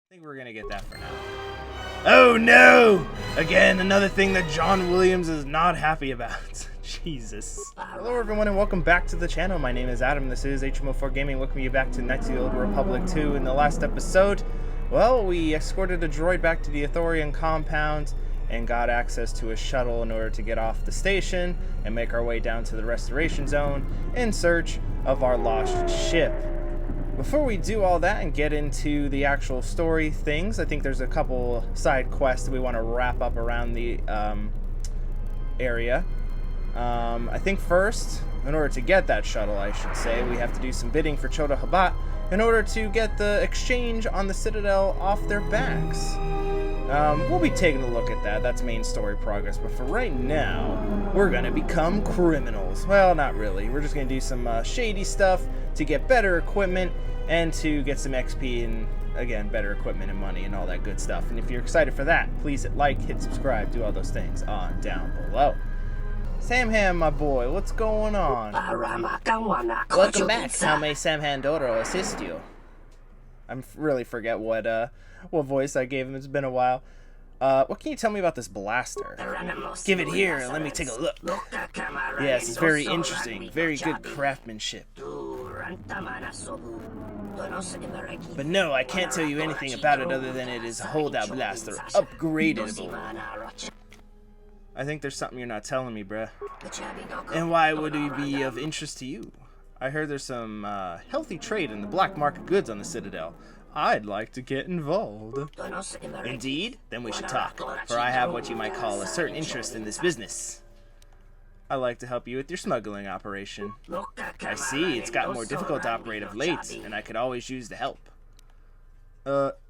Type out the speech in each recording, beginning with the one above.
I think we're gonna get that for now. Oh no! Again, another thing that John Williams is not happy about. Jesus. Hello everyone and welcome back to the channel. My name is Adam. This is HMO4 Gaming. Welcome you back to Knights of the Old Republic 2. In the last episode, well, we escorted a droid back to the Ithorian compound and got access to a shuttle in order to get off the station and make our way down to the restoration zone in search of our lost ship. Before we do all that and get into the actual story things, I think there's a couple side quests that we want to wrap up around the area. I think first, in order to get that shuttle, I should say, we have to do some bidding for Chota Habat in order to get the exchange on the Citadel off their backs. We'll be taking a look at that. That's main story progress. But for right now, we're going to become criminals. Well, not really. We're just going to do some shady stuff to get better equipment and to get some XP and, again, better equipment and money and all that good stuff. And if you're excited for that, please hit like, hit subscribe, do all those things on down below. Samham, my boy, what's going on? Welcome back. How may Samham Doro assist you? I really forget what voice I gave him. It's been a while. What can you tell me about this blaster? Give it here. Let me take a look. Yes, it's very interesting. Very good craftsmanship. But no, I can't tell you anything about it other than it is a holdout blaster. Upgradable. I think there's something you're not telling me, bruh. And why would it be of interest to you? I heard there's some healthy trade in the black market goods on the Citadel. I'd like to get involved. Indeed? Then we should talk, for I have what you might call a certain interest in this business. I'd like to help you with your smuggling operation. I see, it's gotten more difficult to operate of late, and I could always use the help.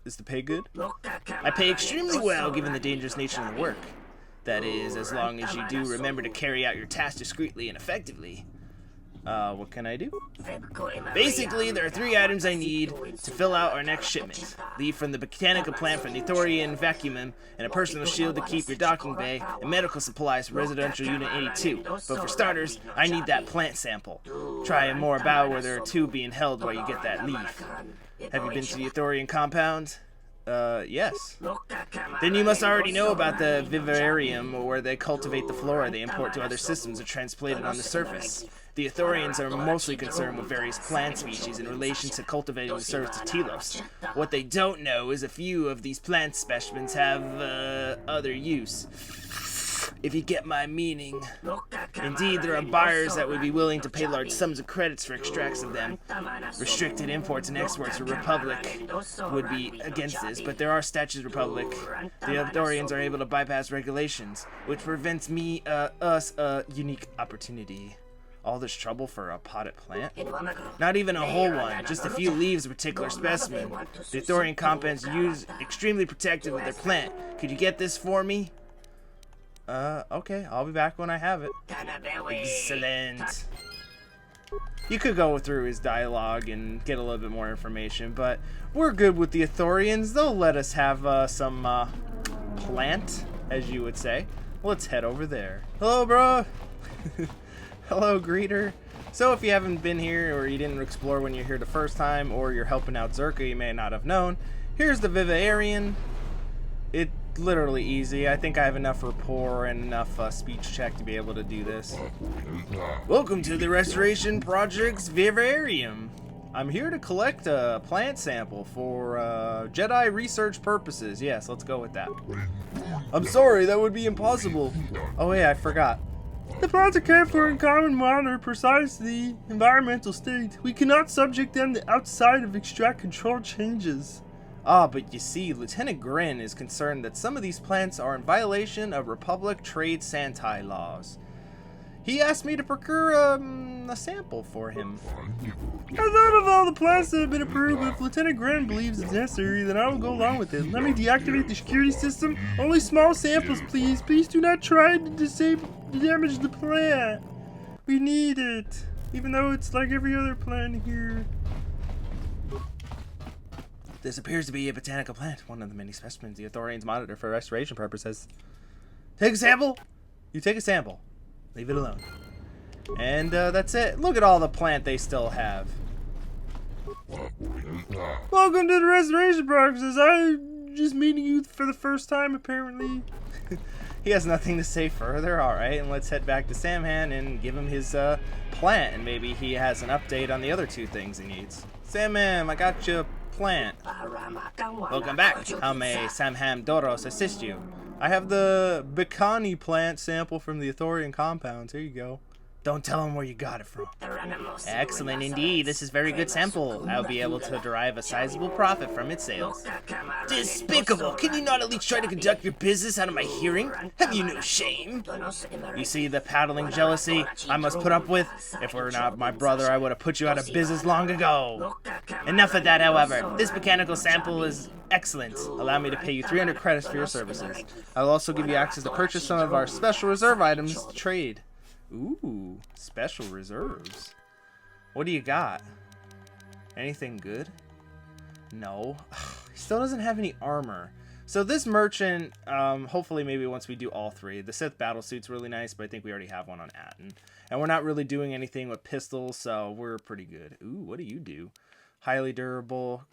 Is the pay good? I pay extremely well, given the dangerous nature of the work. That is, as long as you do remember to carry out your tasks discreetly and effectively. What can I do? Basically, there are 3 items I need to fill out our next shipment. Leave from the botanical plant for the Ithorian vacuum, and a personal shield to keep your docking bay, and medical supplies for residential unit 82. But for starters, I need that plant sample. Try more about where there are 2 being held while you get that leaf. Have you been to the Ithorian compound? Yes. Then you must already know about the vivarium, where they cultivate the flora they import to other systems or transplant it on the surface. The Ithorians are mostly concerned with various plant species in relation to cultivating the surface of Telos. What they don't know is a few of these plant specimens have, other use. If you get my meaning. Indeed, there are buyers that would be willing to pay large sums of credits for extracts of them. Restricted imports and exports for Republic would be against this, but there are statutes of Republic. The Ithorians are able to bypass regulations, which prevents us a unique opportunity. All this trouble for a potted plant? Not even a whole one, just a few leaves of a particular specimen. The Ithorian compounds use extremely protective of their plant. Could you get this for me? Okay, I'll be back when I have it. Excellent. You could go through his dialogue and get a little bit more information, but we're good with the Ithorians. They'll let us have some plant, as you would say. Let's head over there. Hello, bro. Hello, greeter. So if you haven't been here, or you didn't explore when you're here the first time, or you're helping out Zerka, you may not have known. Here's the Vivarium. It's literally easy. I think I have enough rapport and enough speech check to be able to do this. Welcome to the Restoration Project's Vivarium. I'm here to collect a plant sample for Jedi research purposes. Yes, let's go with that. I'm sorry, that would be impossible. Oh yeah, I forgot. The plants are cared for in common manner precise to the environmental state. We cannot subject them to outside of extract control changes. Ah, but you see, Lieutenant Grin is concerned that some of these plants are in violation of Republic Trade Santai laws. He asked me to procure a sample for him. I thought of all the plants that have been approved, but if Lieutenant Grin believes it's necessary, then I will go along with it. Let me deactivate the security system. Only small samples, please. Please do not try to damage the plant. We need it, even though it's like every other plant here. This appears to be a botanical plant, one of the many specimens the Ithorians monitor for restoration purposes. Take a sample. You take a sample. Leave it alone. And that's it. Look at all the plant they still have. Welcome to the restoration process. I'm just meeting you for the first time, apparently. He has nothing to say further. Alright, and let's head back to Samhan and give him his plant, and maybe he has an update on the other two things he needs. Samhan, I got you a plant. Welcome back. How may Samham Doros assist you? I have the Bikani plant sample from the Ithorian compounds. Here you go. Don't tell him where you got it from. Excellent indeed. This is very good sample. I'll be able to derive a sizable profit from its sales. Despicable! Can you not at least try to conduct your business out of my hearing? Have you no shame? You see the paddling jealousy I must put up with? If it were not my brother, I would have put you out of business long ago. Enough of that, however. This mechanical sample is excellent. Allow me to pay you 300 credits for your services. I'll also give you access to purchase some of our special reserve items to trade. Ooh, special reserves. What do you got? Anything good? No. He still doesn't have any armor. So this merchant, hopefully maybe once we do all three. The Sith battle suit's really nice, but I think we already have one on Atten. And we're not really doing anything with pistols, so we're pretty good. Ooh, what do you do? Highly durable,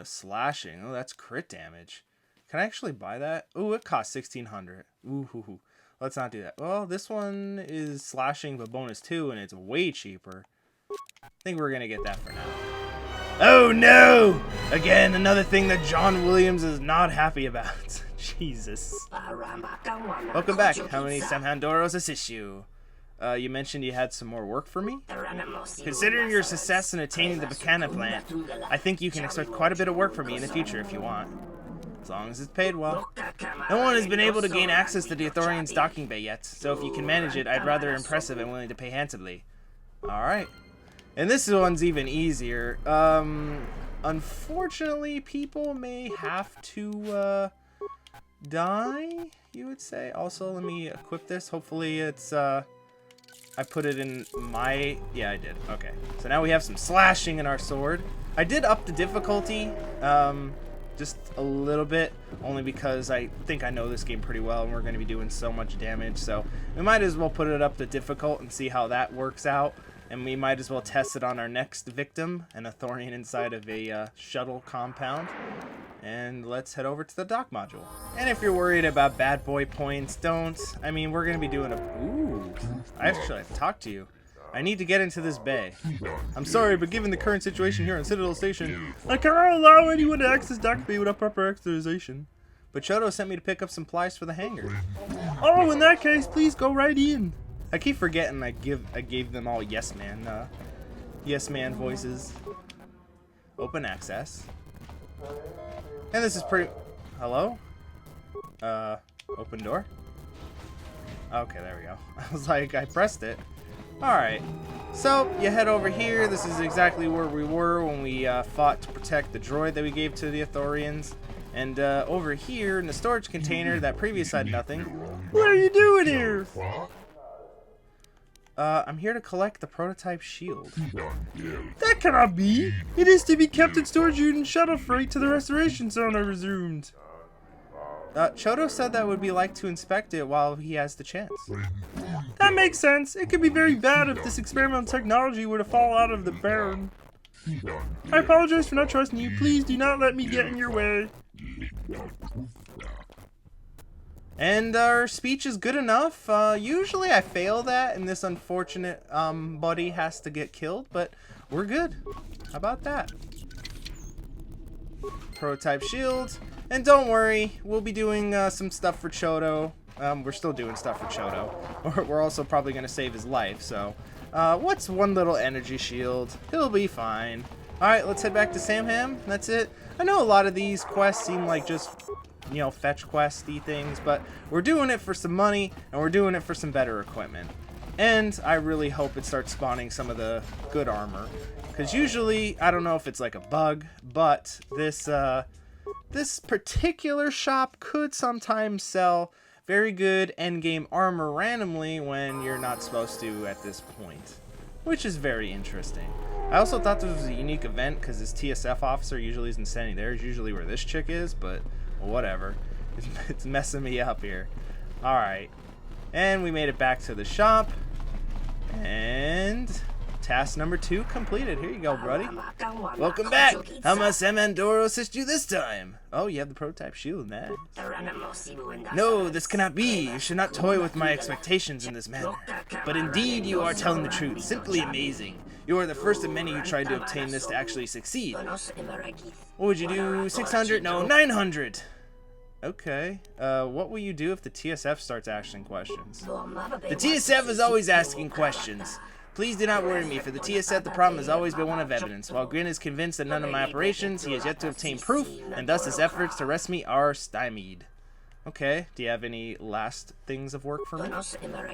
slashing. Oh, that's crit damage. Can I actually buy that? Ooh, it costs 1,600. Ooh. Let's not do that. Well, this one is slashing but bonus 2, and it's way cheaper. I think we're going to get that for now. Oh, no! Again, another thing that John Williams is not happy about. Jesus. Welcome back. How many Samhandoros assist you? You mentioned you had some more work for me? Considering your success in attaining the Bacana plant, I think you can expect quite a bit of work from me in the future if you want. As long as it's paid well. No one has been able to gain access to the Ithorian's docking bay yet, so if you can manage it, I'd rather impressive and willing to pay handsomely. Alright. And this one's even easier. Unfortunately, people may have to die, you would say. Also, let me equip this. Hopefully it's I put it in my... Yeah, I did. Okay. So now we have some slashing in our sword. I did up the difficulty. Just a little bit, only because I think I know this game pretty well and we're going to be doing so much damage, so we might as well put it up to difficult and see how that works out, and we might as well test it on our next victim, an Ithorian inside of a shuttle compound. And let's head over to the dock module. And if you're worried about bad boy points, don't. I mean, we're going to be doing a... Ooh, I actually have to talk to you. I need to get into this bay. I'm sorry, but given the current situation here on Citadel Station, I cannot allow anyone to access dock bay without proper authorization. But Chodo sent me to pick up some supplies for the hangar. Oh, in that case, please go right in. I keep forgetting I gave them all yes man voices. Open access. And this is pretty... Hello? Open door? Okay, there we go. I was like, I pressed it. Alright, so you head over here. This is exactly where we were when we fought to protect the droid that we gave to the Ithorians. And over here in the storage container that previous had nothing. What are you doing here? I'm here to collect the prototype shield. That cannot be! It is to be kept in storage unit and shuttle freight to the restoration zone I resumed. Chodo said that would be like to inspect it while he has the chance. That makes sense. It could be very bad if this experimental technology were to fall out of the barren. I apologize for not trusting you. Please do not let me get in your way. And our speech is good enough. Usually I fail that and this unfortunate buddy has to get killed, but we're good. How about that? Prototype shield. And don't worry, we'll be doing some stuff for Chodo. We're still doing stuff for Chodo. We're also probably going to save his life, so... what's one little energy shield? He'll be fine. Alright, let's head back to Samham. That's it. I know a lot of these quests seem like just, you know, fetch questy things, but we're doing it for some money, and we're doing it for some better equipment. And I really hope it starts spawning some of the good armor. Because usually, I don't know if it's like a bug, but this particular shop could sometimes sell very good endgame armor randomly when you're not supposed to at this point, which is very interesting. I also thought this was a unique event because this TSF officer usually isn't standing there. It's usually where this chick is, but whatever. It's messing me up here. Alright. And we made it back to the shop. And Task number 2 completed. Here you go, buddy. Welcome back. How must Samandoro assist you this time? Oh, you have the prototype shield, man. No, this cannot be. You should not toy with my expectations in this manner. But indeed, you are telling the truth. Simply amazing. You are the first of many who tried to obtain this to actually succeed. What would you do? 600? No, 900. Okay. What will you do if the TSF starts asking questions? The TSF is always asking questions. Please do not worry me. For the TSF, the problem has always been one of evidence. While Grin is convinced that none of my operations, he has yet to obtain proof, and thus his efforts to arrest me are stymied. Okay, do you have any last things of work for me?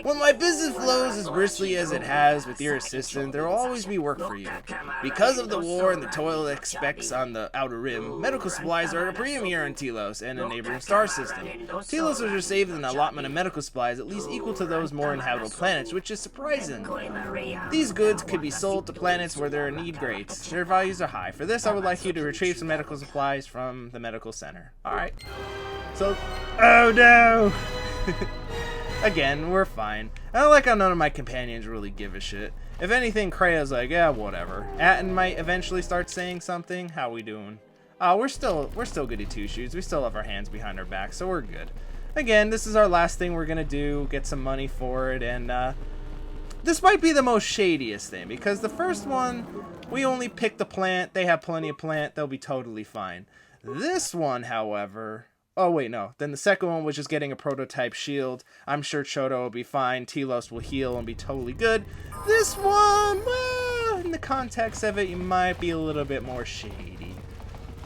When my business flows as briskly as it has with your assistance, there will always be work for you. Because of the war and the toil it expects on the Outer Rim, medical supplies are at a premium here in Telos and a neighboring star system. Telos has received an allotment of medical supplies at least equal to those more inhabitable planets, which is surprising. These goods could be sold to planets where there are need grades. Their values are high. For this, I would like you to retrieve some medical supplies from the medical center. Alright. So, oh no! Again, we're fine. I don't like how none of my companions really give a shit. If anything, Krea's like, yeah, whatever. Atten might eventually start saying something. How we doing? We're still goody two-shoes. We still have our hands behind our back, so we're good. Again, this is our last thing we're gonna do. Get some money for it, and this might be the most shadiest thing, because the first one, we only picked the plant. They have plenty of plant. They'll be totally fine. This one, however... Oh, wait, no. Then the second one was just getting a prototype shield. I'm sure Choto will be fine. Telos will heal and be totally good. This one, well, in the context of it, you might be a little bit more shady.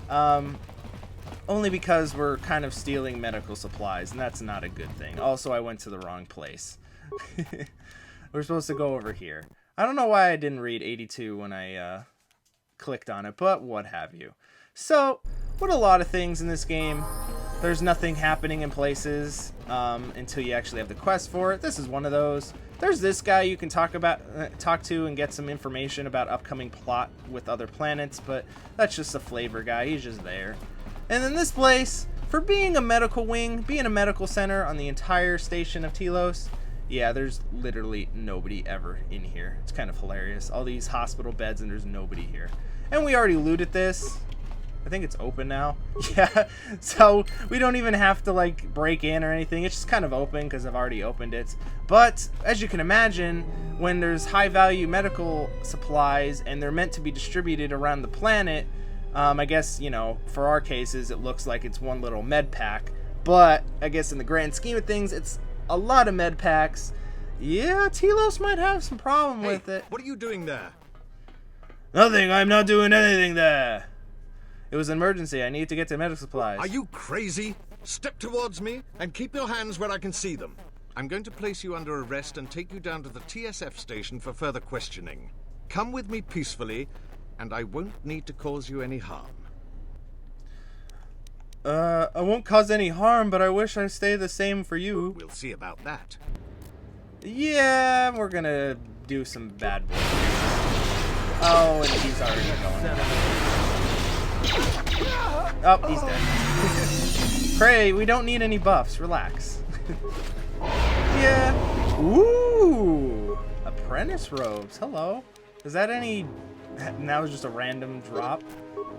Only because we're kind of stealing medical supplies, and that's not a good thing. Also, I went to the wrong place. We're supposed to go over here. I don't know why I didn't read 82 when I clicked on it, but what have you. So, with a lot of things in this game, there's nothing happening in places until you actually have the quest for it. This is one of those. There's this guy you can talk to and get some information about upcoming plot with other planets, but that's just a flavor guy. He's just there. And then this place, for being a medical wing, being a medical center on the entire station of Telos, yeah, there's literally nobody ever in here. It's kind of hilarious. All these hospital beds and there's nobody here. And we already looted this. I think it's open now. Yeah, so we don't even have to like break in or anything. It's just kind of open because I've already opened it. But as you can imagine, when there's high value medical supplies and they're meant to be distributed around the planet, I guess, you know, for our cases, it looks like it's one little med pack. But I guess in the grand scheme of things, it's a lot of med packs. Yeah, Telos might have some problem with it. What are you doing there? Nothing. I'm not doing anything there. It was an emergency. I need to get to medical supplies. Are you crazy? Step towards me and keep your hands where I can see them. I'm going to place you under arrest and take you down to the TSF station for further questioning. Come with me peacefully, and I won't need to cause you any harm. I won't cause any harm, but I wish I stay the same for you. We'll see about that. Yeah, we're gonna do some bad boy. Oh, and he's already going. Oh, he's dead. Pray, we don't need any buffs. Relax. Yeah. Ooh. Apprentice robes. Hello. Is that any... That was just a random drop.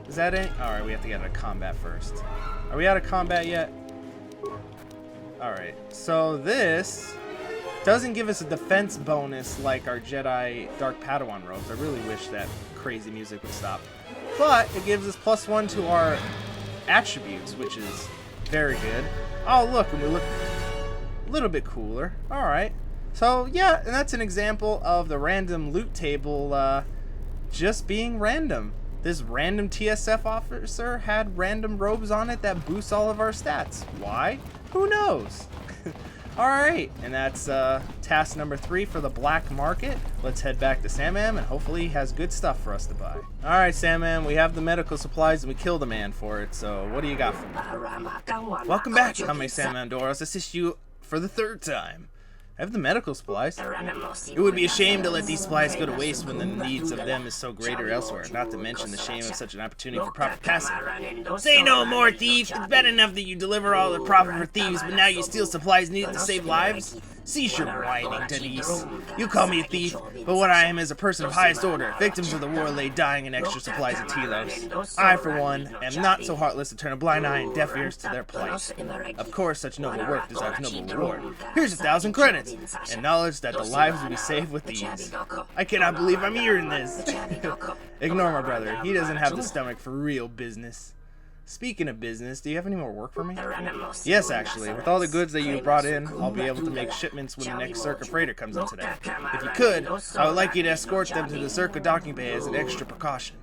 Is that any... Alright, we have to get out of combat first. Are we out of combat yet? Alright. So this doesn't give us a defense bonus like our Jedi Dark Padawan robes. I really wish that crazy music would stop. But it gives us +1 to our attributes, which is very good. Oh, look, and we look a little bit cooler. All right. So, yeah, and that's an example of the random loot table just being random. This random TSF officer had random robes on it that boosts all of our stats. Why? Who knows? Alright, and that's task number 3 for the black market. Let's head back to Samam, and hopefully he has good stuff for us to buy. Alright, Samam, we have the medical supplies, and we killed a man for it, so what do you got for me? Welcome back, Kame Samandoros. Assist you for the 3rd time. I have the medical supplies. It would be a shame to let these supplies go to waste when the needs of them is so greater elsewhere, not to mention the shame of such an opportunity for profit passing. Say no more, thief! It's bad enough that you deliver all the profit for thieves, but now you steal supplies needed to save lives? Cease your whining, Denise. You call me a thief, but what I am is a person of highest order. Victims of the war lay dying in extra supplies of Telos. I, for one, am not so heartless to turn a blind eye and deaf ears to their plight. Of course, such noble work deserves noble reward. Here's 1,000 credits, and knowledge that the lives will be saved with these. I cannot believe I'm hearing this. Ignore my brother. He doesn't have the stomach for real business. Speaking of business, do you have any more work for me? Yes, actually. With all the goods that you brought in, I'll be able to make shipments when the next Circa freighter comes in today. If you could, I would like you to escort them to the Circa docking bay as an extra precaution.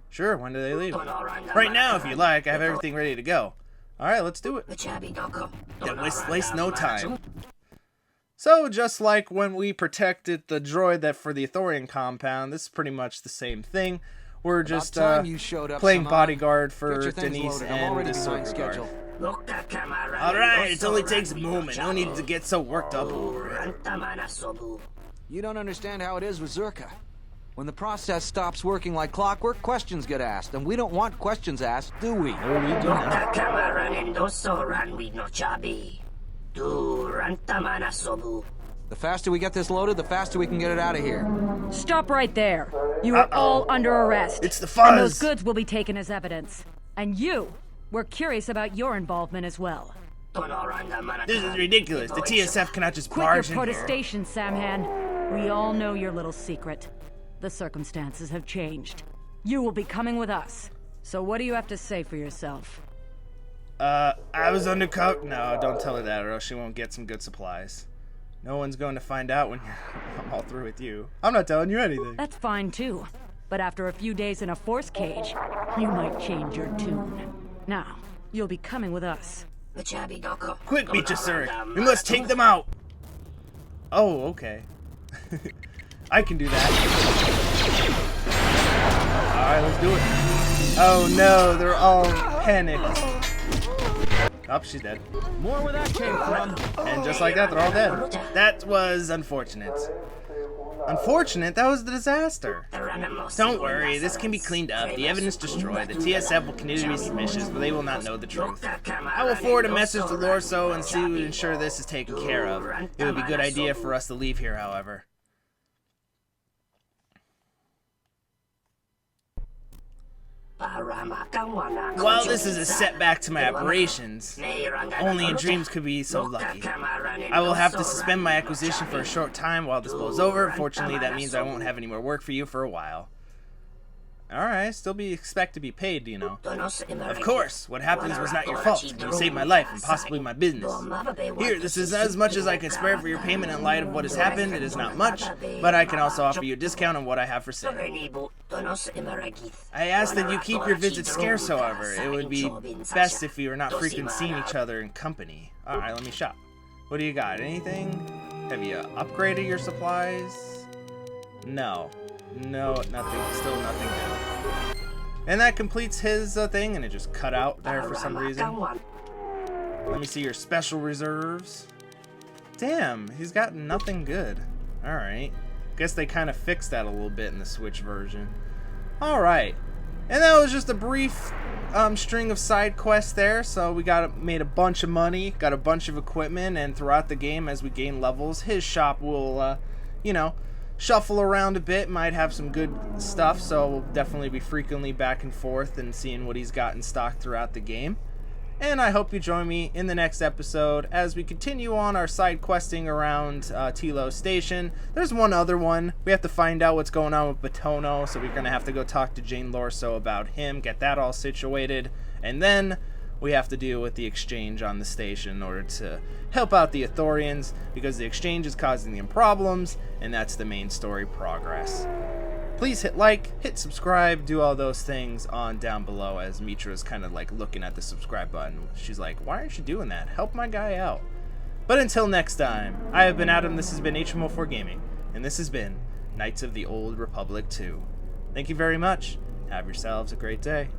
Sure, when do they leave? Right now, if you like. I have everything ready to go. Alright, let's do it. Then waste no time. So, just like when we protected the droid that for the Ithorian compound, this is pretty much the same thing. We're just playing bodyguard for Denise and the Circa guard. Alright, it only takes a moment. No need to get so worked up over it. You don't understand how it is with Zerka. When the process stops working like clockwork, questions get asked, and we don't want questions asked, do we? No, we do not. The faster we get this loaded, the faster we can get it out of here. Stop right there. You are all under arrest. It's the fuzz. And those goods will be taken as evidence. And we're curious about your involvement as well. This is ridiculous. The TSF cannot just Quit barge your in here. protestation, Samhan. We all know your little secret. The circumstances have changed. You will be coming with us. So what do you have to say for yourself? I was undercover. No, don't tell her that or else she won't get some good supplies. No one's going to find out when I'm all through with you. I'm not telling you anything. That's fine too. But after a few days in a force cage, you might change your tune. Now, you'll be coming with us. Quick, Michasurik. We must take them out. Oh, okay. I can do that. Alright, let's do it. Oh no, they're all panicked. Oh, she's dead. More where that came from. And just like that, they're all dead. That was unfortunate. Unfortunate? That was the disaster. Don't worry, this can be cleaned up. The evidence destroyed. The TSF will continue to be suspicious, but they will not know the truth. I will forward a message to Lorso and see to ensure this is taken care of. It would be a good idea for us to leave here, however. While this is a setback to my operations, only in dreams could be so lucky. I will have to suspend my acquisition for a short time while this blows over. Fortunately, that means I won't have any more work for you for a while. Alright, still expect to be paid, you know. Of course, what happened was not your fault. You saved my life and possibly my business. Here, this is as much as I can spare for your payment in light of what has happened. It is not much, but I can also offer you a discount on what I have for sale. I ask that you keep your visits scarce, however. It would be best if we were not frequently seeing each other in company. Alright, let me shop. What do you got? Anything? Have you upgraded your supplies? No. No, nothing. Still nothing good. And that completes his thing, and it just cut out there for some reason. Let me see your special reserves. Damn, he's got nothing good. Alright. Guess they kind of fixed that a little bit in the Switch version. Alright. And that was just a brief string of side quests there. So we made a bunch of money, got a bunch of equipment, and throughout the game, as we gain levels, his shop will, you know, shuffle around a bit, might have some good stuff, so we'll definitely be frequently back and forth and seeing what he's got in stock throughout the game. And I hope you join me in the next episode as we continue on our side questing around Telos Station. There's one other one. We have to find out what's going on with Batono, so we're going to have to go talk to Jane Lorso about him, get that all situated, and then we have to deal with the exchange on the station in order to help out the Ithorians, because the exchange is causing them problems, and that's the main story progress. Please hit like, hit subscribe, do all those things on down below, as Mitra is kind of like looking at the subscribe button. She's like, why aren't you doing that? Help my guy out. But until next time, I have been Adam, this has been HM04 Gaming, and this has been Knights of the Old Republic 2. Thank you very much. Have yourselves a great day.